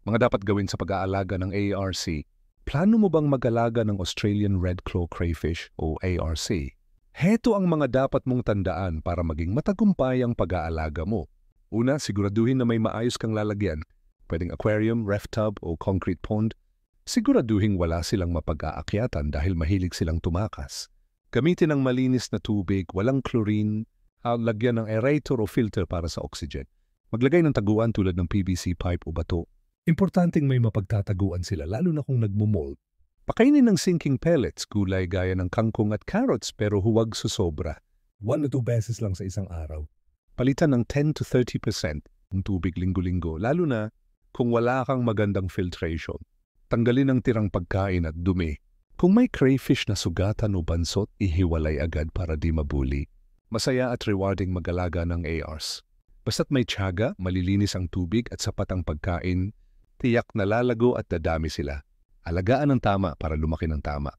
Mga dapat gawin sa pag-aalaga ng ARC. Plano mo bang mag-alaga ng Australian Red Claw Crayfish o ARC? Heto ang mga dapat mong tandaan para maging matagumpay ang pag-aalaga mo. Una, siguraduhin na may maayos kang lalagyan. Pwedeng aquarium, ref tub o concrete pond. Siguraduhin wala silang mapag-aakyatan dahil mahilig silang tumakas. Gamitin ang malinis na tubig, walang chlorine, lagyan ng aerator o filter para sa oxygen. Maglagay ng taguan tulad ng PVC pipe o bato. Importanteng may mapagtataguan sila lalo na kung nagmumold. Pakainin ng sinking pellets, gulay gaya ng kangkong at carrots pero huwag susobra. 1 o 2 beses lang sa isang araw. Palitan ng 10 to 30% ng tubig linggo-linggo lalo na kung wala kang magandang filtration. Tanggalin ang tirang pagkain at dumi. Kung may crayfish na sugatan o bansot, ihiwalay agad para di mabuli. Masaya at rewarding mag-alaga ng ARs. Basta't may tiyaga, malilinis ang tubig at sapat ang pagkain, tiyak na lalago at dadami sila. Alagaan ng tama para lumaki ng tama.